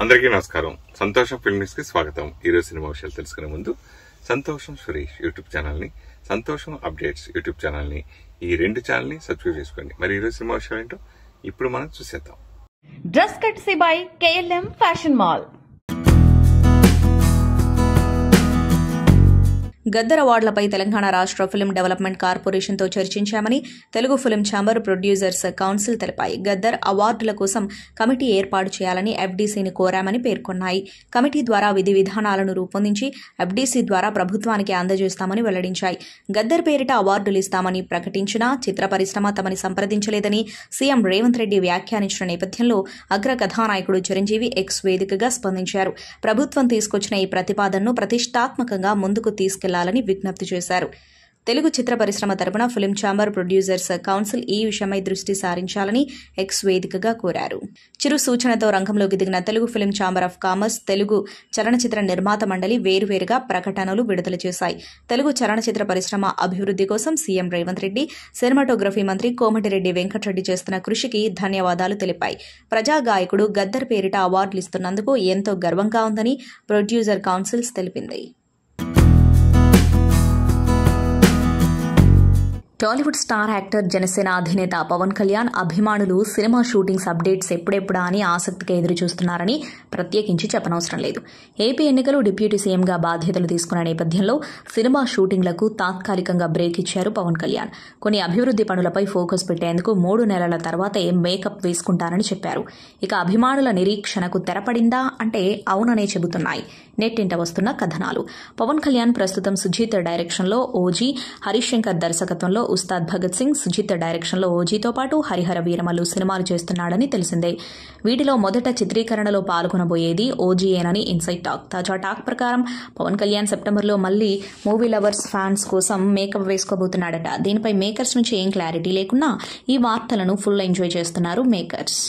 అందరికీ నమస్కారం. సంతోషం ఫిల్మ్స్ కి స్వాగతం. ఈరోజు సినిమా విషయాలు తెలుసుకునే ముందు సంతోషం సురేష్ యూట్యూబ్ ఛానల్ ని, సంతోషం అప్డేట్స్ యూట్యూబ్ ఛానల్ ని, ఈ రెండు ఛానల్ ని సబ్స్క్రైబ్ చేసుకోండి. మరి ఈరోజు సినిమా విషయాలు ఏంటో ఇప్పుడు మనం చూసేద్దాం. Dress courtesy by KLM fashion mall. Gaddar అవార్డులపై తెలంగాణ రాష్ట్ర ఫిల్మ్ డెవలప్మెంట్ కార్పొరేషన్తో చర్చించామని Telugu film chamber producers council తెలిపాయి. గద్దర్ అవార్డుల కోసం కమిటీ ఏర్పాటు చేయాలని FDCని కోరామని పేర్కొన్నాయి. కమిటీ ద్వారా విధి విధానాలను రూపొందించి FDC ద్వారా ప్రభుత్వానికి అందజేస్తామని వెల్లడించాయి. గద్దర్ పేరిట అవార్డులు ఇస్తామని ప్రకటించినా చిత్ర పరిశ్రమ తమని సంప్రదించలేదని సీఎం రేవంత్ రెడ్డి వ్యాఖ్యానించిన నేపథ్యంలో అగ్ర కథానాయకుడు చిరంజీవి X వేదికగా స్పందించారు. ప్రభుత్వం తీసుకొచ్చిన ఈ ప్రతిపాదనను ప్రతిష్టాత్మకంగా ముందుకు తీసుకెళ్లాలని విజ్ఞప్తి చేశారు. తెలుగు చిత్ర పరిశ్రమ తరపున ఫిల్మ్ ఛాంబర్ ప్రొడ్యూసర్స్ కౌన్సిల్ ఈ విషయమై దృష్టి సారించాలని X వేదికగా కోరారు. చిరు సూచనతో రంగంలోకి దిగిన Telugu film chamber of commerce, Telugu చలనచిత్ర నిర్మాత మండలి వేరువేరుగా ప్రకటనలు విడుదల చేశాయి. తెలుగు చలనచిత్ర పరిశ్రమ అభివృద్ధి కోసం సీఎం రేవంత్ రెడ్డి, సినిమాటోగ్రఫీ మంత్రి కోమటిరెడ్డి వెంకటరెడ్డి చేస్తున్న కృషికి ధన్యవాదాలు తెలిపాయి. ప్రజా గాయకుడు గద్దర్ పేరిట అవార్డులు ఇస్తున్నందుకు ఎంతో గర్వంగా ఉందని ప్రొడ్యూసర్ కౌన్సిల్స్ తెలిపింది. టాలీవుడ్ స్టార్ యాక్టర్, జనసేన అధినేత పవన్ కళ్యాణ్ అభిమానులు సినిమా షూటింగ్స్ అప్డేట్స్ ఎప్పుడెప్పుడా అని ఆసక్తిగా ఎదురుచూస్తున్నారని ప్రత్యేకించి చెప్పనవసరం లేదు. ఏపీ ఎన్నికలు డిప్యూటీ సీఎంగా బాధ్యతలు తీసుకున్న నేపథ్యంలో సినిమా షూటింగ్లకు తాత్కాలికంగా బ్రేక్ ఇచ్చారు పవన్ కళ్యాణ్. కొన్ని అభివృద్ధి పనులపై ఫోకస్ పెట్టేందుకు 3 నెలల తర్వాతే మేకప్ వేసుకుంటారని చెప్పారు. ఇక అభిమానుల నిరీక్షణకు తెరపడిందా అంటే అవుననే చెబుతున్నాయి నెట్టింట వస్తున్న కథనాలు. పవన్ కళ్యాణ్ ప్రస్తుతం సుజీత్ డైరెక్షన్లో ఓజీ, హరీష్ శంకర్ దర్శకత్వంలో ఉస్తాద్ భగత్ సింగ్, సుజిత్ డైరెక్షన్లో ఓజీతో పాటు హరిహర వీరమల్లు సినిమాలు చేస్తున్నాడని తెలిసిందే. వీటిలో మొదట చిత్రీకరణలో పాల్గొనబోయేది ఓజీయేనని ఇన్సైడ్ టాక్. తాజా టాక్ ప్రకారం పవన్ కళ్యాణ్ సెప్టెంబర్లో మళ్లీ మూవీ లవర్స్ ఫ్యాన్స్ కోసం మేకప్ వేసుకోబోతున్నాడట. దీనిపై మేకర్స్ నుంచి ఏం క్లారిటీ లేకున్నా ఈ వార్తలను ఫుల్ ఎంజాయ్ చేస్తున్నారు మేకర్స్.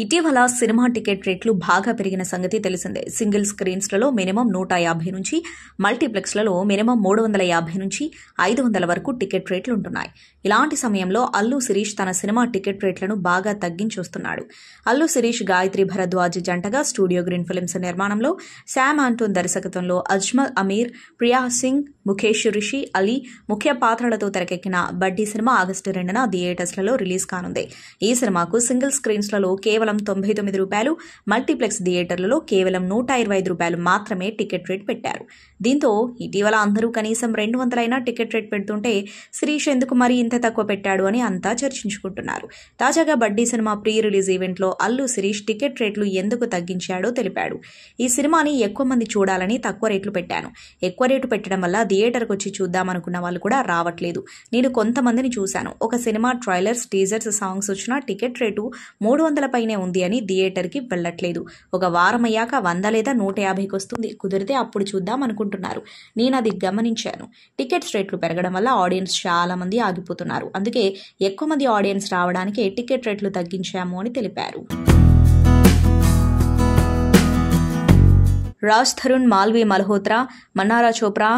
ఇటీవల సినిమా టికెట్ రేట్లు బాగా పెరిగిన సంగతి తెలిసిందే. సింగిల్ స్క్రీన్స్లలో మినిమం 150 నుంచి, మల్టీప్లెక్స్లలో మినిమం 350 నుంచి 500 వరకు టికెట్ రేట్లు ఉంటున్నాయి. ఇలాంటి సమయంలో అల్లు శిరీష్ తన సినిమా టికెట్ రేట్లను బాగా తగ్గించొస్తున్నాడు. అల్లు శిరీష్, గాయత్రి భరద్వాజ్ జంటగా స్టూడియో గ్రీన్ ఫిల్మ్స్ నిర్మాణంలో శామ్ ఆంటోన్ దర్శకత్వంలో అజ్మల్ అమీర్, ప్రియా సింగ్, ముఖేష్ రిషి, అలీ ముఖ్య పాత్రలతో తెరకెక్కిన బడ్డీ సినిమా ఆగస్టు 2న థియేటర్స్లలో రిలీజ్ కానుంది. ఈ సినిమాకు సింగిల్ స్క్రీన్స్లలో కేవలం ₹99, మల్టీప్లెక్స్ థియేటర్లలో కేవలం ₹125 మాత్రమే టికెట్ రేట్ పెట్టారు. దీంతో ఇటీవల అందరూ కనీసం 200 అయినా టికెట్ రేట్ పెడుతుంటే శిరీష్ ఎందుకు మరి ఇంత తక్కువ పెట్టాడు అని అంతా చర్చించుకుంటున్నారు. తాజాగా బడ్డీ సినిమా ప్రీ రిలీజ్ ఈవెంట్లో అల్లు శిరీష్ టికెట్ రేట్లు ఎందుకు తగ్గించాడో తెలిపాడు. ఈ సినిమాని ఎక్కువ మంది చూడాలని తక్కువ రేట్లు పెట్టాను. ఎక్కువ రేటు పెట్టడం వల్ల థియేటర్కి వచ్చి చూద్దామనుకున్న వాళ్ళు కూడా రావట్లేదు. నేను కొంతమందిని చూశాను. ఒక సినిమా ట్రైలర్స్, టీజర్స్, సాంగ్స్ వచ్చినా టికెట్ రేటు 300 పైనే ఉంది అని థియేటర్కి వెళ్లట్లేదు. ఒక వారం అయ్యాక 100 లేదా 150కి వస్తుంది. కుదిరితే అప్పుడు చూద్దాం అనుకుంటున్నారు. నేను అది గమనించాను. టికెట్స్ రేట్లు పెరగడం వల్ల ఆడియన్స్ చాలా మంది ఆగిపోతున్నారు. అందుకే ఎక్కువ మంది ఆడియన్స్ రావడానికే టికెట్ రేట్లు తగ్గించాము అని తెలిపారు. రాజ్ తరుణ్, మాల్వి మల్హోత్రా, మన్నారా చోప్రా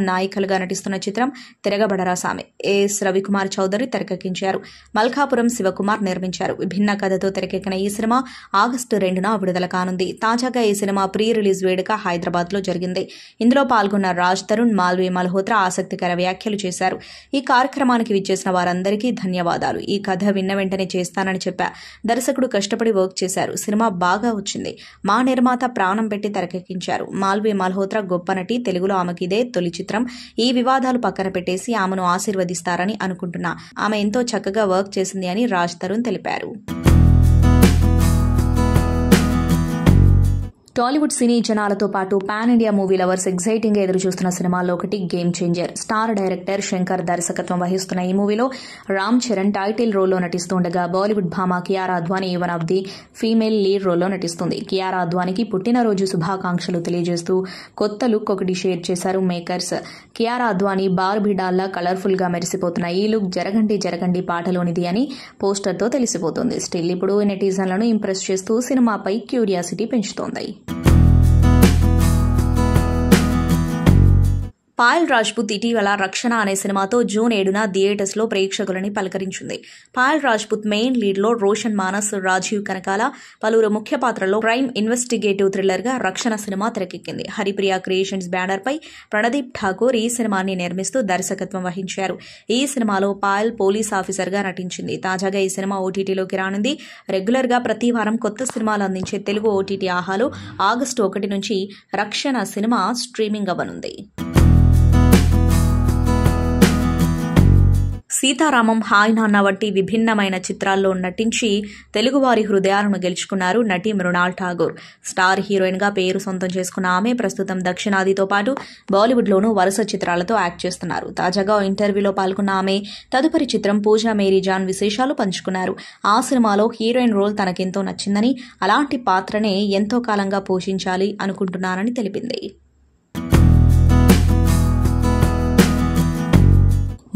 నాయకులుగా నటిస్తున్న చిత్రం తిరగబడరా సామె AS రవికుమార్ చౌదరి తెరకెక్కించారు. మల్కాపురం శివకుమార్ నిర్మించారు. విభిన్న కథతో తెరకెక్కిన ఈ సినిమా ఆగస్టు 2న విడుదల కానుంది. తాజాగా ఈ సినిమా ప్రీ రిలీజ్ వేడుక హైదరాబాద్లో జరిగింది. ఇందులో పాల్గొన్న రాజ్ తరుణ్, మాల్వి మల్హోత్రా ఆసక్తికర వ్యాఖ్యలు చేశారు. ఈ కార్యక్రమానికి విచ్చేసిన వారందరికీ ధన్యవాదాలు. ఈ కథ విన్న వెంటనే చేస్తానని చెప్పా. దర్శకుడు కష్టపడి వర్క్ చేశారు. సినిమా బాగా వచ్చింది. మా నిర్మాత ప్రాణం పెట్టి తెరకెక్కించారు. మాల్వి మల్హోత్రా గొప్ప నటి. తెలుగులో ఆమెకి ఇదే తొలి చిత్రం. ఈ వివాదాలు పక్కన పెట్టేసి ఆమెను ఆశీర్వదిస్తారని అనుకుంటున్నా. ఆమె ఎంతో చక్కగా వర్క్ చేసింది అని రాజ్ తరుణ్ తెలిపారు. టాలీవుడ్ సినీ జనాలతో పాటు pan India movie lovers exciting గా ఎదురుచూస్తున్న సినిమాల్లో ఒకటి game changer. Star director Shankar దర్శకత్వం వహిస్తున్న ఈ మూవీలో రామ్ చరణ్ టైటిల్ రోల్లో నటిస్తుండగా బాలీవుడ్ భామ Kiara Advani one of the female lead రోల్లో నటిస్తుంది. కియారా అద్వానీకి పుట్టినరోజు శుభాకాంక్షలు తెలియజేస్తూ కొత్త లుక్ ఒకటి షేర్ చేశారు మేకర్స్. కియారా అద్వానీ బార్బీ డాల్లా కలర్ఫుల్ గా మెరిసిపోతున్న ఈ లుక్ జరగండి జరగండి పాటలోనిది అని పోస్టర్తో తెలిసిపోతుంది. స్టిల్ ఇప్పుడు నెటిజన్లను ఇంప్రెస్ చేస్తూ సినిమాపై క్యూరియాసిటీ పెంచుతోంది. పాయల్ రాజ్పుత్ ఇటీవల రక్షణ అనే సినిమాతో జూన్ 7న థియేటర్స్లో ప్రేక్షకులని పలకరించింది. పాయల్ రాజ్పుత్ మెయిన్ లీడ్లో రోషన్ మానస్, రాజీవ్ కనకాల పలువురు ముఖ్య పాత్రల్లో క్రైమ్ ఇన్వెస్టిగేటివ్ థ్రిల్లర్గా రక్షణ సినిమా తెరకెక్కింది. హరిప్రియ క్రియేషన్స్ బ్యానర్పై ప్రణదీప్ ఠాకూర్ ఈ సినిమాని నిర్మిస్తూ దర్శకత్వం వహించారు. ఈ సినిమాలో పాయల్ పోలీస్ ఆఫీసర్గా నటించింది. తాజాగా ఈ సినిమా ఓటీటీలోకి రానుంది. రెగ్యులర్గా ప్రతి వారం కొత్త సినిమాలు అందించే తెలుగు ఓటీటీ ఆహాలో ఆగస్టు 1 నుంచి రక్షణ సినిమా స్ట్రీమింగ్ అవ్వనుంది. సీతారామం, హాయ్ నాన్న వంటి విభిన్నమైన చిత్రాల్లో నటించి తెలుగువారి హృదయాలను గెలుచుకున్నారు నటి మృణాల్ ఠాగూర్. స్టార్ హీరోయిన్గా పేరు సొంతం చేసుకున్న ఆమె ప్రస్తుతం దక్షిణాదితో పాటు బాలీవుడ్లోనూ వరుస చిత్రాలతో యాక్ట్ చేస్తున్నారు. తాజాగా ఇంటర్వ్యూలో పాల్గొన్న ఆమె తదుపరి చిత్రం పూజా మేరీ జాన్ విశేషాలు పంచుకున్నారు. ఆ సినిమాలో హీరోయిన్ రోల్ తనకెంతో నచ్చిందని, అలాంటి పాత్రనే ఎంతో కాలంగా పోషించాలి అనుకుంటున్నానని తెలిపింది.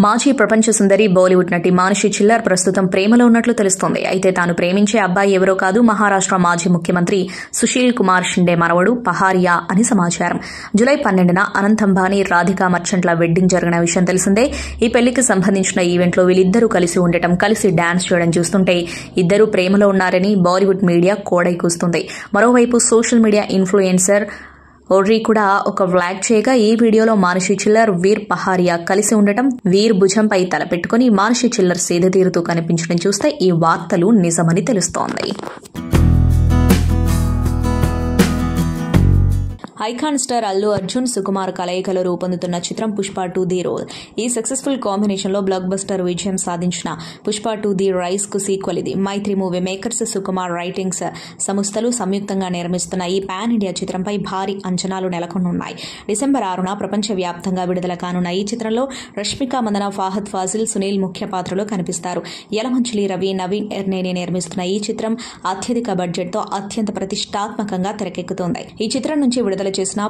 మాజీ ప్రపంచ సుందరి బాలీవుడ్ నటి మానుషి చిల్లర్ ప్రస్తుతం ప్రేమలో ఉన్నట్లు తెలుస్తోంది. అయితే తాను ప్రేమించే అబ్బాయి ఎవరో కాదు, మహారాష్ట్ర మాజీ ముఖ్యమంత్రి సుశీల్ కుమార్ షిండే మనవడు పహారియా అని సమాచారం. జూలై 12న అనంత్ అంబానీ, రాధికా మర్చెంట్ల వెడ్డింగ్ జరిగిన విషయం తెలిసిందే. ఈ పెళ్లికి సంబంధించిన ఈవెంట్లో వీళ్ళిద్దరూ కలిసి ఉండటం, కలిసి డాన్స్ చేయడం చూస్తుంటే ఇద్దరూ ప్రేమలో ఉన్నారని బాలీవుడ్ మీడియా కోడై కూస్తుంది. మరోవైపు సోషల్ మీడియా ఇన్ఫ్లుయెన్సర్ ఓర్రీ కూడా ఒక వ్లాగ్ చేయగా ఈ వీడియోలో మానుషి చిల్లర్, వీర్ పహారియా కలిసి ఉండటం, వీర్ భుజంపై తల పెట్టుకుని మానుషి చిల్లర్ సేద తీరుతూ కనిపించడం చూస్తే ఈ వార్తలు నిజమని తెలుస్తోంది. ఐకాన్ స్టార్ అల్లు అర్జున్, సుకుమార్ కలయికలో రూపొందుతున్న చిత్రం పుష్ప 2 ది రోల్. ఈ సక్సెస్ఫుల్ కాంబినేషన్లో బ్లాక్ బస్టర్ విజయం సాధించిన పుష్ప 2 ది రైస్ కు సీక్వెల్ ఇది. మైత్రి మూవీ మేకర్స్, సుకుమార్ రైటింగ్స్ సంస్థలు సంయుక్తంగా నిర్మిస్తున్న ఈ పాన్ ఇండియా చిత్రంపై భారీ అంచనాలు నెలకొనున్నాయి. డిసెంబర్ 6న ప్రపంచవ్యాప్తంగా విడుదల కానున్న ఈ చిత్రంలో రష్మిక మందన, ఫాహద్ ఫాజిల్, సునీల్ ముఖ్య పాత్రలో కనిపిస్తారు. యలమంచిలి రవి, నవీన్ ఎర్నేని నిర్మిస్తున్న ఈ చిత్రం అత్యధిక బడ్జెట్తో అత్యంత ప్రతిష్టాత్మకంగా తెరకెక్కుతోంది. ఈ చిత్రం నుంచి విడుదల చేసిన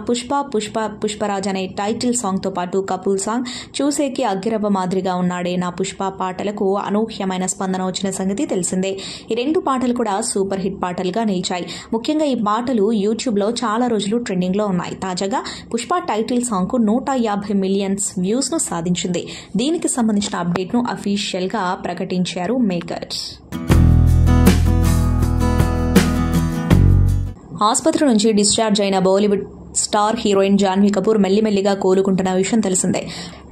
పుష్పరాజ్ అనే టైటిల్ సాంగ్ తో పాటు కపుల్ సాంగ్ చూసేకి అగ్గిరవ్వ మాదిరిగా ఉన్నాడే నా పుష్ప పాటలకు అనూహ్యమైన స్పందన వచ్చిన సంగతి తెలిసిందే. ఈ రెండు పాటలు కూడా సూపర్ హిట్ పాటలుగా నిలిచాయి. ముఖ్యంగా ఈ పాటలు యూట్యూబ్ లో చాలా రోజులు ట్రెండింగ్ లో ఉన్నాయి. తాజాగా పుష్ప టైటిల్ సాంగ్ కు 150 మిలియన్ వ్యూస్ ను సాధించింది. దీనికి సంబంధించిన అప్డేట్ ను అఫీషియల్ గా ప్రకటించారు మేకర్స్. ఆసుపత్రి నుంచి డిశ్చార్జ్ అయిన బాలీవుడ్ స్టార్ హీరోయిన్ జాన్వీ కపూర్ మెల్లిమెల్లిగా కోలుకుంటున్న విషయం తెలిసిందే.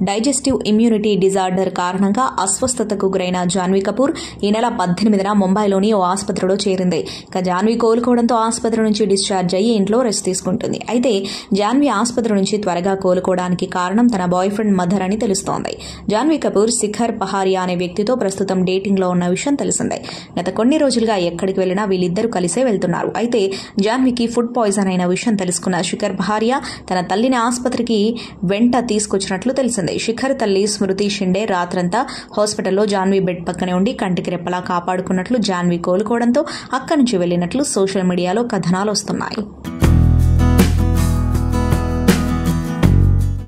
డైజెస్టివ్ ఇమ్యూనిటీ డిజార్డర్ కారణంగా అస్వస్థతకు గురైన జాన్వీ కపూర్ ఈ నెల 18న ముంబైలోని ఓ ఆసుపత్రిలో చేరింది. ఇక జాన్వీ కోలుకోవడంతో ఆసుపత్రి నుంచి డిశ్చార్జ్ అయ్యి ఇంట్లో రెస్ట్ తీసుకుంటుంది. అయితే జాన్వీ ఆసుపత్రి నుంచి త్వరగా కోలుకోవడానికి కారణం తన బాయ్ ఫ్రెండ్ మదర్ అని తెలుస్తోంది. జాన్వీ కపూర్ శిఖర్ పహారియా అనే వ్యక్తితో ప్రస్తుతం డేటింగ్ లో ఉన్న విషయం తెలిసిందే. గత కొన్ని రోజులుగా ఎక్కడికి వెళ్లినా వీళ్ళిద్దరూ కలిసే వెళ్తున్నారు. అయితే జాన్వీకి ఫుడ్ పాయిజన్ అయిన విషయం తెలుసుకున్న శిఖర్ పహారియా తన తల్లిని ఆసుపత్రికి వెంట తీసుకొచ్చినట్లు తెలిసింది. శిఖర్ తల్లి స్మృతి షిండే రాత్రంతా హాస్పిటల్లో జాన్వీ బెడ్ పక్కనే ఉండి కంటికి రెప్పలా కాపాడుకున్నట్లు, జాన్వీ కోలుకోవడంతో అక్కడి నుంచి వెళ్లినట్లు సోషల్ మీడియాలో కథనాలు వస్తున్నాయి.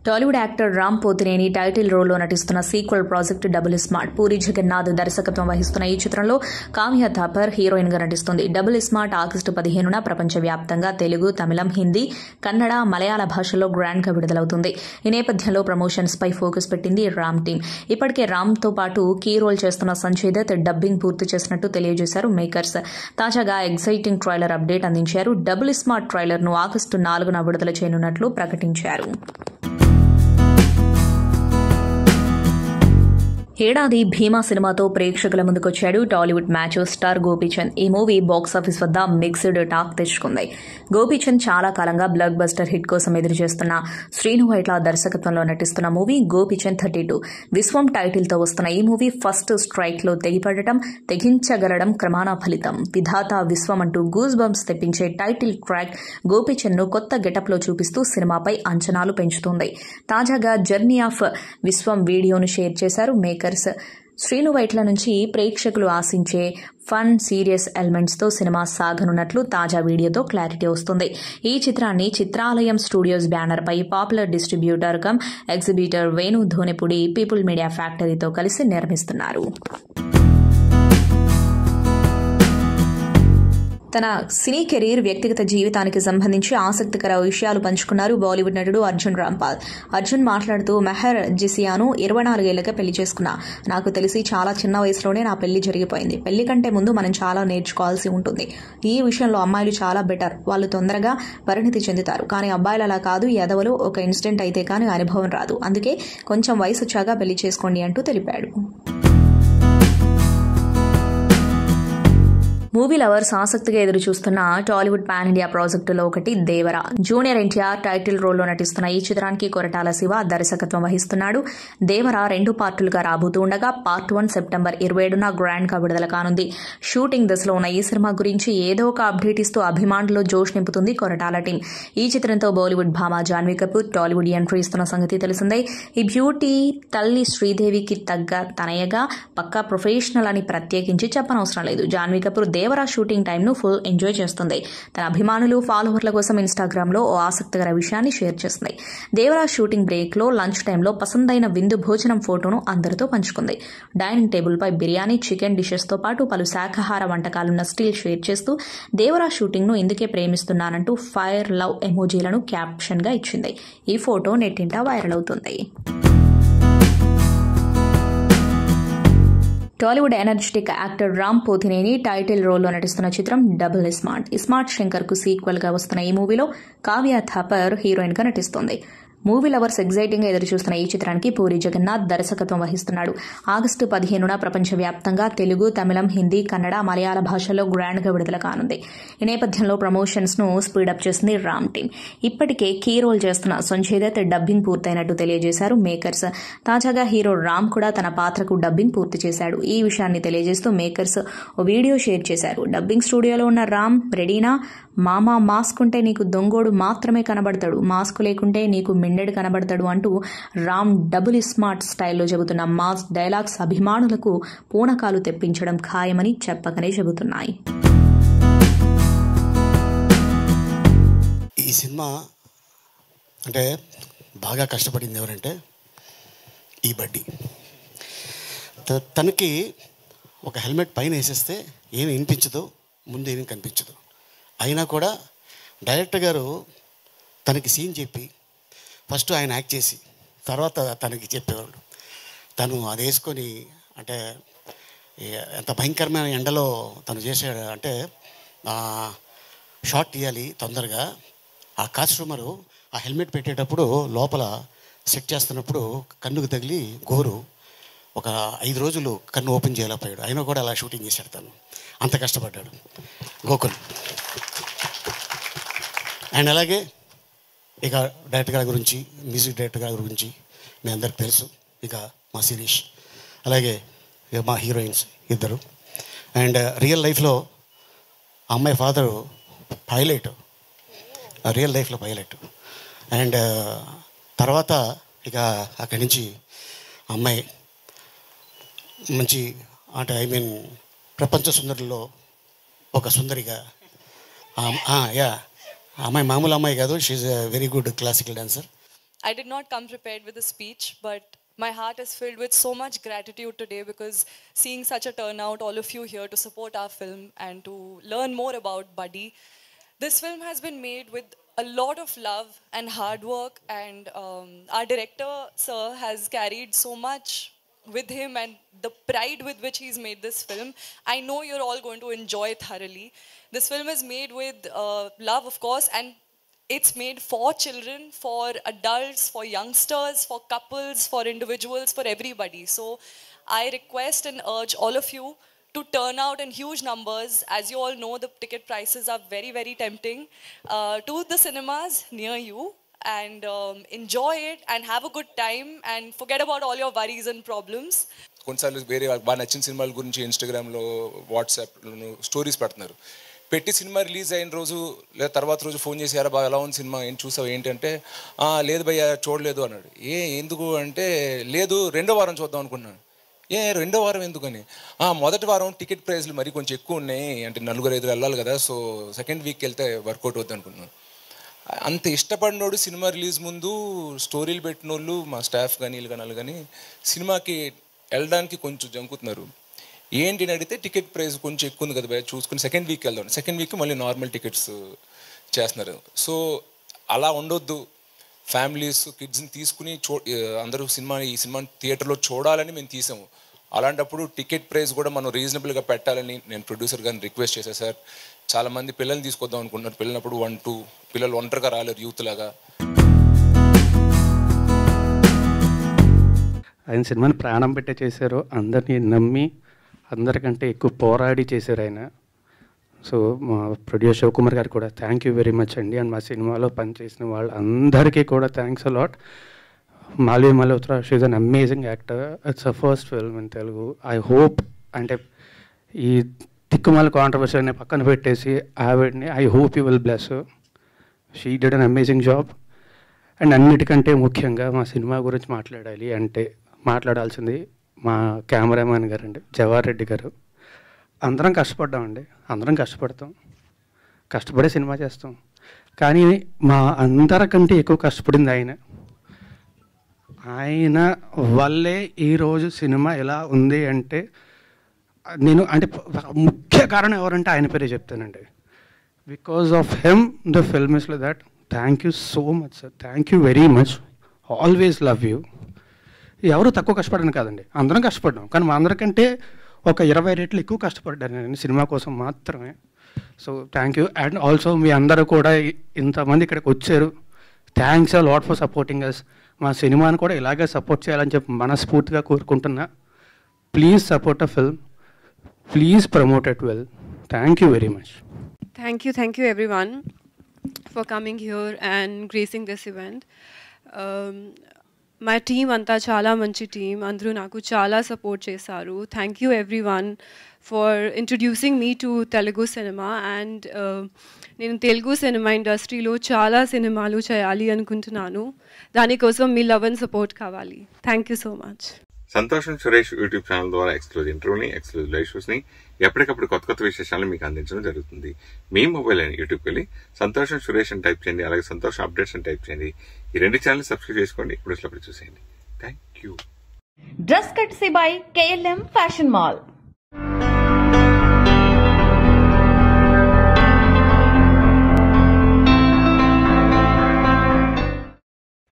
టాలీవుడ్ యాక్టర్ రామ్ పోతినేని టైటిల్ రోల్లో నటిస్తున్న sequel project double smart. Puri Jagannadh దర్శకత్వం వహిస్తున్న ఈ చిత్రంలో కామ్య థాపర్ హీరోయిన్ గా నటిస్తుంది. డబుల్ స్మార్ట్ ఆగస్టు 15న ప్రపంచవ్యాప్తంగా తెలుగు, తమిళం, హిందీ, కన్నడ, మలయాళ భాషల్లో గ్రాండ్ గా విడుదలవుతుంది. ఈ నేపథ్యంలో ప్రమోషన్స్ పై ఫోకస్ పెట్టింది రామ్ టీం. ఇప్పటికే రామ్ తో పాటు కీ రోల్ చేస్తున్న సంజయ్ దత్ డబ్బింగ్ పూర్తి చేసినట్టు తెలియజేశారు మేకర్స్. తాజాగా ఎగ్జైటింగ్ ట్రైలర్ అప్డేట్ అందించారు. డబుల్ స్మార్ట్ ట్రైలర్ ను ఆగస్టు 4న విడుదల చేయనున్నట్లు ప్రకటించారు. ఏడాది భీమా సినిమాతో ప్రేక్షకుల ముందుకొచ్చాడు టాలీవుడ్ మ్యాచ్ స్టార్ గోపీచంద్. ఈ మూవీ బాక్సాఫీస్ వద్ద మిక్స్డ్ టాక్ తెచ్చుకుంది. గోపీచంద్ చాలా కాలంగా బ్లాక్ బస్టర్ హిట్ కోసం ఎదురుచేస్తున్న శ్రీను వైట్ల దర్శకత్వంలో నటిస్తున్న మూవీ గోపీచంద్ 32. విశ్వం టైటిల్ తో వస్తున్న ఈ మూవీ ఫస్ట్ స్ట్రైక్ లో తెగిపడటం, తెగించగలడం క్రమాన ఫలితం. విధాత విశ్వం అంటూ గూస్ బంప్స్ తెప్పించే టైటిల్ ట్రాక్ గోపీచంద్ ను కొత్త గెటప్ లో చూపిస్తూ సినిమాపై అంచనాలు పెంచుతోంది. తాజాగా జర్నీ ఆఫ్ విశ్వం వీడియోను షేర్ చేశారు మేకర్స్. శ్రీను వైట్ల నుంచి ప్రేక్షకులు ఆశించే ఫన్, సీరియస్ ఎలిమెంట్స్ తో సినిమా సాగనున్నట్లు తాజా వీడియోతో క్లారిటీ వస్తుంది. ఈ చిత్రాన్ని చిత్రాలయం స్టూడియోస్ బ్యానర్ పై popular distributor cum exhibitor Venu Dhonipudi people media ఫ్యాక్టరీతో కలిసి నిర్మిస్తున్నారు. తన సినీ కెరీర్, వ్యక్తిగత జీవితానికి సంబంధించి ఆసక్తికర విషయాలు పంచుకున్నారు బాలీవుడ్ నటుడు అర్జున్ రాంపాల్. అర్జున్ మాట్లాడుతూ, మెహర్ జిసియాను 24 ఏళ్లకే పెళ్లి చేసుకున్నా. నాకు తెలిసి చాలా చిన్న వయసులోనే నా పెళ్లి జరిగిపోయింది. పెళ్లి కంటే ముందు మనం చాలా నేర్చుకోవాల్సి ఉంటుంది. ఈ విషయంలో అమ్మాయిలు చాలా బెటర్. వాళ్ళు తొందరగా పరిణితి చెందుతారు. కానీ అబ్బాయిలు అలా కాదు. ఎదవలో ఒక ఇన్సిడెంట్ అయితే కానీ అనుభవం రాదు. అందుకే కొంచెం వయసు వచ్చాక పెళ్లి చేసుకోండి అంటూ తెలిపాడు. మూవీ లవర్స్ ఆసక్తిగా ఎదురు చూస్తున్న టాలీవుడ్ పాన్ ఇండియా ప్రాజెక్టులో ఒకటి దేవర. జూనియర్ ఎన్టీఆర్ టైటిల్ రోల్లో నటిస్తున్న ఈ చిత్రానికి కొరటాల శివ దర్శకత్వం వహిస్తున్నాడు. దేవర 2 పార్టులుగా రాబోతూ ఉండగా పార్ట్ 1 సెప్టెంబర్ 27న గ్రాండ్ గా విడుదల కానుంది. షూటింగ్ దశలో ఉన్న ఈ సినిమా గురించి ఏదో ఒక అప్డేట్ ఇస్తూ అభిమానుల్లో జోష్ నింపుతుంది కొరటాల టీం. ఈ చిత్రంతో బాలీవుడ్ భామ జాన్వీ కపూర్ టాలీవుడ్ ఎంట్రీ ఇస్తున్న సంగతి తెలిసిందే. ఈ బ్యూటీ తల్లి శ్రీదేవికి తగ్గ తనయగా పక్కా ప్రొఫెషనల్ అని ప్రత్యేకించి చెప్పనవసరం లేదు. జాన్వీ కపూర్ దేవరా షూటింగ్ టైంను ఫుల్ ఎంజాయ్ చేస్తుంది. తన అభిమానులు, ఫాలోవర్ల కోసం ఇన్స్టాగ్రామ్లో ఓ ఆసక్తికర విషయాన్ని షేర్ చేస్తుంది. దేవరా షూటింగ్ బ్రేక్లో లంచ్ టైంలో పసందైన విందు భోజనం ఫోటోను అందరితో పంచుకుంది. డైనింగ్ టేబుల్పై బిర్యానీ, చికెన్ డిషెస్తో పాటు పలు శాఖాహార వంటకాలున్న స్టిల్ షేర్ చేస్తూ దేవరా షూటింగ్ను ఇందుకే ప్రేమిస్తున్నానంటూ ఫైర్ లవ్ ఎమోజీలను క్యాప్షన్గా ఇచ్చింది. ఈ ఫోటో నెట్టింట వైరల్ అవుతుంది. Tollywood energetic actor Ram Pothineni title రోల్లో నటిస్తున్న చిత్రం డబుల్ స్మార్ట్. స్మార్ట్ శంకర్ కు సీక్వెల్ గా వస్తున్న ఈ మూవీలో కావ్య థాపర్ హీరోయిన్ గా నటిస్తోంది. మూవీ లవర్స్ ఎగ్జైటింగ్ గా ఎదురుచూస్తున్న ఈ చిత్రానికి పూరి జగన్నాథ్ దర్శకత్వం వహిస్తున్నాడు. ఆగస్టు 15న ప్రపంచవ్యాప్తంగా తెలుగు, తమిళం, హిందీ, కన్నడ, మలయాళ భాషల్లో గ్రాండ్ గా విడుదల కానుంది. ఈ నేపథ్యంలో ప్రమోషన్స్ ను స్పీడప్ చేసింది రామ్ టీం. ఇప్పటికే కీ రోల్ చేస్తున్న సంజయ్ దత్ డబ్బింగ్ పూర్తయినట్టు తెలియజేశారు మేకర్స్. తాజాగా హీరో రామ్ కూడా తన పాత్రకు డబ్బింగ్ పూర్తి చేశాడు. ఈ విషయాన్ని తెలియజేస్తూ మేకర్స్ ఓ వీడియో షేర్ చేశారు. డబ్బింగ్ స్టూడియోలో ఉన్న రామ్, రెడీనా మామా, మాస్క్ ఉంటే నీకు దొంగోడు మాత్రమే కనబడతాడు, మాస్క్ లేకుంటే నీకు మిండెడు కనబడతాడు అంటూ రామ్ డబుల్ స్మార్ట్ స్టైల్లో చెబుతున్న మాస్ డైలాగ్స్ అభిమానులకు పూనకాలు తెప్పించడం ఖాయమని చెప్పకనే చెబుతున్నాయి. ఈ సినిమా అంటే బాగా కష్టపడింది ఎవరంటే ఈ బడ్డీ. తనకి ఒక హెల్మెట్ పైన వేసేస్తే ఏమి వినిపించదు, ముందు ఏమీ కనిపించదు. అయినా కూడా డైరెక్టర్ గారు తనకి సీన్ చెప్పి ఫస్ట్ ఆయన యాక్ట్ చేసి తర్వాత తనకి చెప్పేవాళ్ళు. తను అది వేసుకొని అంటే ఎంత భయంకరమైన ఎండలో తను చేసాడు అంటే షాట్ తీయాలి తొందరగా. ఆ కాస్ట్యూమరు ఆ హెల్మెట్ పెట్టేటప్పుడు లోపల సెట్ చేస్తున్నప్పుడు కన్నుకు తగిలి గోరు ఒక 5 రోజులు కన్ను ఓపెన్ చేయలేకపోయాడు. అయినా కూడా అలా షూటింగ్ చేశాడు. తను అంత కష్టపడ్డాడు గోకుల్. అండ్ అలాగే ఇక డైరెక్టర్ గారి గురించి, మ్యూజిక్ డైరెక్టర్ గారి గురించి మీ అందరికి తెలుసు. ఇక మా శిరీష్, అలాగే మా హీరోయిన్స్ ఇద్దరు. అండ్ రియల్ లైఫ్లో అమ్మాయి ఫాదరు పైలట్, రియల్ లైఫ్లో పైలట్. అండ్ తర్వాత ఇక అక్కడి నుంచి అమ్మాయి మంచి అంటే ప్రపంచ సుందరిలో ఒక సుందరిగా యా అమ్మాయి మామూలు అమ్మాయి కాదు. She's a very good classical dancer. I did not come prepared with a speech, but my heart is filled with so much gratitude today because seeing such a turnout, all of you here to support our film and to learn more about Buddy. This film has been made with a lot of love and hard work, and our director, sir, has carried so much with him and the pride with which he's made this film. I know you're all going to enjoy thoroughly. This film is made with love, of course, and it's made for children, for adults, for youngsters, for couples, for individuals, for everybody. So I request and urge all of you to turn out in huge numbers. As you all know, the ticket prices are very, very tempting. To the cinemas near you and enjoy it and have a good time and forget about all your worries and problems. కొన్నిసార్లు వేరే బాగా నచ్చిన సినిమాల గురించి ఇన్స్టాగ్రామ్లో, వాట్సాప్లో stories పెడుతున్నారు. పెట్టి సినిమా రిలీజ్ అయిన రోజు లేదా తర్వాత రోజు ఫోన్ చేసి యారా బాగా ఎలా ఉంది సినిమా, ఏం చూసావు ఏంటంటే లేదు భయ్యా చూడలేదు అన్నాడు. ఎందుకు అంటే లేదు 2వ వారం చూద్దాం అనుకున్నాను. 2వ వారం ఎందుకని, మొదటి వారం టికెట్ ప్రైస్లు మరి కొంచెం ఎక్కువ ఉన్నాయి అంటే 4-5 వెళ్ళాలి కదా, సో సెకండ్ వీక్ వెళ్తే వర్కౌట్ అవుద్ది అనుకున్నాను. అంత ఇష్టపడినోడు సినిమా రిలీజ్ ముందు స్టోరీలు పెట్టిన వాళ్ళు మా స్టాఫ్ కానీ వీళ్ళు కానీ సినిమాకి వెళ్ళడానికి కొంచెం జంకుతున్నారు. ఏంటి అని అడిగితే టికెట్ ప్రైస్ కొంచెం ఎక్కువ ఉంది కదా భయ, చూసుకుని సెకండ్ వీక్ వెళ్దాం. సెకండ్ వీక్ మళ్ళీ నార్మల్ టికెట్స్ చేస్తున్నారు. సో అలా ఉండొద్దు, ఫ్యామిలీస్ కిడ్స్ని తీసుకుని అందరూ ఈ సినిమాని థియేటర్లో చూడాలని మేము తీసాము. అలాంటప్పుడు టికెట్ ప్రైస్ కూడా మనం రీజనబుల్గా పెట్టాలని నేను ప్రొడ్యూసర్ గారిని రిక్వెస్ట్ చేశాను. సార్ చాలామంది పిల్లల్ని తీసుకొద్దాం అనుకుంటున్నారు, పిల్లలప్పుడు 1-2 పిల్లలు ఒంటరిగా రాలేరు యూత్ లాగా. ఆయన సినిమాని ప్రాణం పెట్టే చేశారు, అందరినీ నమ్మి అందరికంటే ఎక్కువ పోరాడి చేశారు ఆయన. సో మా ప్రొడ్యూసర్ శివకుమార్ గారు కూడా థ్యాంక్ యూ వెరీ మచ్ అండి. అండ్ మా సినిమాలో పనిచేసిన వాళ్ళందరికీ కూడా thanks a lot. Malvi Malhotra, she is an amazing actor. It's a first film in Telugu. I hope అంటే ఈ తిక్కుమాల కాంట్రవర్సీ అనే పక్కన పెట్టేసి ఆవిడ్ని I hope you will bless. She did an amazing job. And అన్నిటికంటే ముఖ్యంగా మా సినిమా గురించి మాట్లాడాలి అంటే మాట్లాడాల్సింది మా కెమెరామ్యాన్ గారు అండి, జవహర్ రెడ్డి గారు. అందరం కష్టపడ్డామండి, అందరం కష్టపడతాం, కష్టపడే సినిమా చేస్తాం. కానీ మా అందరికంటే ఎక్కువ కష్టపడింది ఆయన వల్లే ఈరోజు సినిమా ఎలా ఉంది అంటే నేను అంటే ముఖ్య కారణం ఎవరంటే ఆయన పేరే చెప్తానండి. Because of him the film is like that. Thank you so much sir, thank you very much. Always love you. ఎవరు తక్కువ కష్టపడను కాదండి, అందరం కష్టపడ్డాం. కానీ మా అందరికంటే ఒక 20 రెట్లు ఎక్కువ కష్టపడ్డాను నేను సినిమా కోసం మాత్రమే. So thank you. And also మీ అందరూ కూడా ఇంతమంది ఇక్కడికి వచ్చారు. Thanks a lot for supporting us. మా సినిమాని కూడా ఇలాగే సపోర్ట్ చేయాలని చెప్పి మనస్ఫూర్తిగా కోరుకుంటున్నా. Please support a film, please promote it well. Thank you very much. Thank you everyone for coming here and gracing this event. My team anta chala manchi team, andru naku chala support chesaru. Thank you everyone for introducing me to Telugu cinema, and నేను Telugu cinema ఇండస్ట్రీలో చాలా సినిమాలు చేయాలి అనుకుంటున్నాను. దానికోసం మీ love and support కావాలి. Thank you so much. సంతోషం Suresh YouTube channel ద్వారా ఎక్స్క్లూజివ్ ఇంటర్వ్యూని, ఎక్స్క్లూజివ్ లైవ్ షోస్ ని, ఎప్పటికప్పుడు కొత్త కొత్త విశేషాలను మీకు అందించడం జరుగుతుంది. మీ మొబైల్ అని యూట్యూబ్కి వెళ్ళి సంతోషం సురేష్ అని టైప్ చేయండి, అలాగే సంతోషం అప్డేట్స్ అని టైప్ చేయండి. ఈ 2 ఛానల్ సబ్స్క్రైబ్ చేసుకోండి, ఇప్పుడు చూసేయండి. Thank you. Dress courtesy by KLM fashion mall.